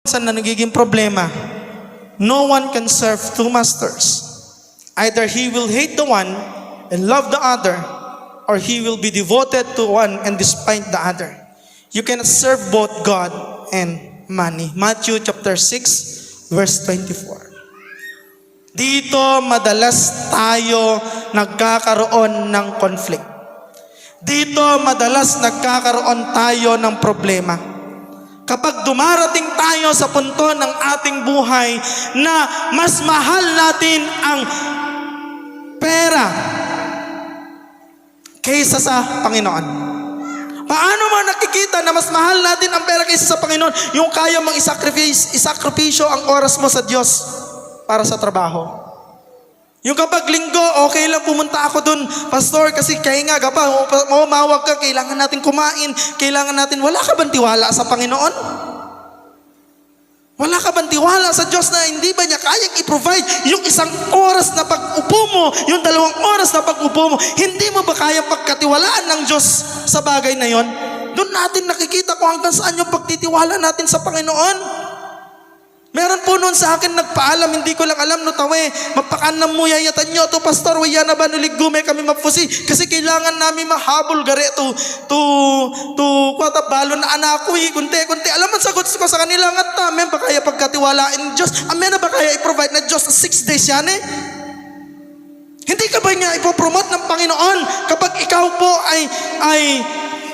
Saan na nagiging problema? No one can serve two masters. Either he will hate the one and love the other, or he will be devoted to one and despise the other. You cannot serve both God and money. Matthew chapter 6, verse 24. Dito madalas tayo nagkakaroon ng conflict. Dito madalas nagkakaroon tayo ng problema. Kapag dumarating tayo sa punto ng ating buhay na mas mahal natin ang pera kaysa sa Panginoon. Paano mo nakikita na mas mahal natin ang pera kaysa sa Panginoon? Yung kaya mong isakripisyo ang oras mo sa Diyos para sa trabaho. Yung kapag linggo, okay lang pumunta ako dun, pastor, kasi kaya nga, mawag ka, kailangan natin kumain, kailangan natin, wala ka bang tiwala sa Panginoon? Wala ka bang tiwala sa Diyos na hindi ba niya kayang i-provide yung isang oras na pag-upo mo, yung 2 oras na pag-upo mo, hindi mo ba kayang pagkatiwalaan ng Diyos sa bagay na yon? Doon natin nakikita kung hanggang saan yung pagtitiwala natin sa Panginoon. Meron po noon sa akin nagpaalam, hindi ko lang alam no tawe, mapakanam mo yayatan nyo to pastor, waya na ba nuliggume kami mapusi, kasi kailangan namin mahabol gare to kwatabalo na anak ko kunti, alam mo sagot ko sa kanila nga tamen ba kaya pagkatiwalain Diyos, amen na ba kaya i-provide na Diyos 6 days yan eh? Hindi ka ba niya ipopromote ng Panginoon kapag ikaw po ay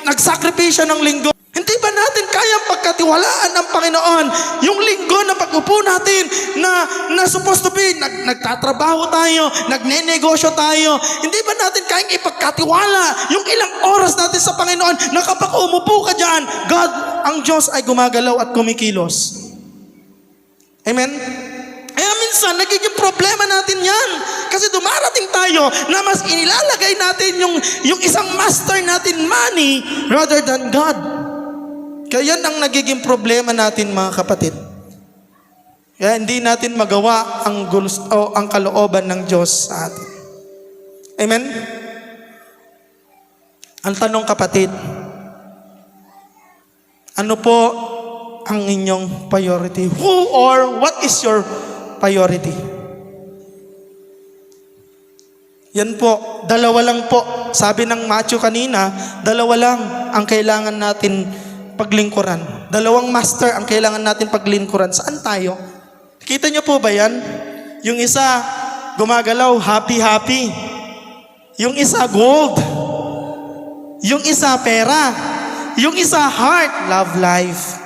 nagsakripisyo ng linggo? Hindi ba natin kayang pagkatiwalaan ng Panginoon yung linggo na pag-upo natin na supposed to be, nagtatrabaho tayo, nagnenegosyo tayo, hindi ba natin kayang ipagkatiwala yung ilang oras natin sa Panginoon na kapag umupo ka dyan, God, ang Diyos ay gumagalaw at kumikilos. Amen? Kaya minsan, nagiging problema natin yan. Kasi dumarating tayo na mas inilalagay natin yung isang master natin, money, rather than God. Kaya yan ang nagiging problema natin mga kapatid. Kaya hindi natin magawa ang kalooban ng Diyos sa atin. Amen? Ang tanong kapatid, ano po ang inyong priority? Who or what is your priority? Yan po, 2 lang po. Sabi ng Matthew kanina, 2 lang ang kailangan natin paglingkuran. 2 master ang kailangan natin paglingkuran. Saan tayo? Kita niyo po ba yan? Yung isa, gumagalaw, happy. Yung isa, gold. Yung isa, pera. Yung isa, heart, love life.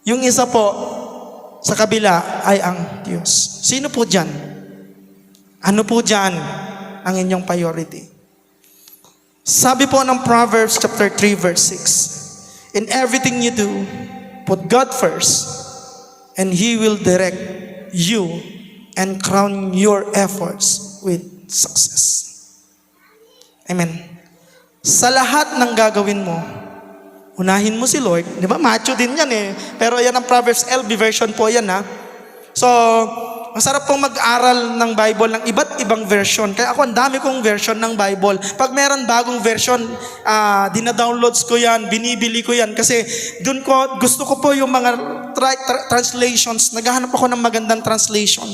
Yung isa po, sa kabila ay ang Diyos. Sino po dyan? Ano po dyan ang inyong priority? Sabi po ng Proverbs chapter 3 verse 6, in everything you do, put God first, and He will direct you and crown your efforts with success. Amen. Sa lahat ng gagawin mo, unahin mo si Lord. Di ba? Matthew din yan eh. Pero yan ang Proverbs LB version po yan ha. So, masarap pong mag-aral ng Bible ng iba't ibang version. Kaya ako, ang dami kong version ng Bible. Pag meron bagong version, dina-downloads ko yan, binibili ko yan. Kasi gusto ko po yung mga translations. Naghahanap ako ng magandang translation.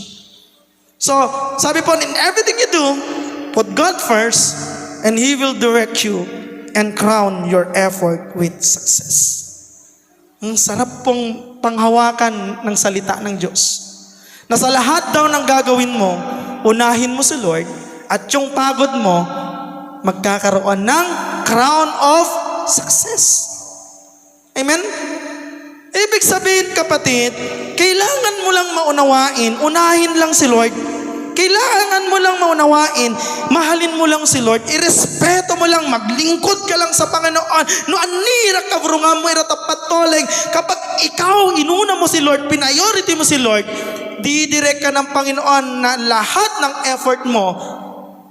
So, sabi po, in everything you do, put God first, and He will direct you and crown your effort with success. Ang sarap pong panghawakan ng salita ng Diyos. Na sa lahat daw ng gagawin mo, unahin mo si Lord at yung pagod mo, magkakaroon ng crown of success. Amen? Ibig sabihin kapatid, kailangan mo lang maunawain, unahin lang si Lord. Kailangan mo lang maunawain, mahalin mo lang si Lord, irespeto mo lang, maglingkod ka lang sa Panginoon. No anira ka vrungan mo iratapatoleg, kapag ikaw inuna mo si Lord, priority mo si Lord, didirect ka ng Panginoon na lahat ng effort mo,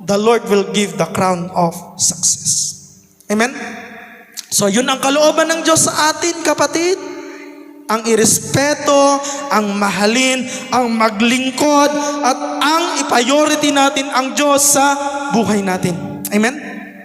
the Lord will give the crown of success. Amen? So yun ang kalooban ng Diyos sa atin kapatid. Ang irespeto, ang mahalin, ang maglingkod, at ang i-priority natin ang Diyos sa buhay natin. Amen?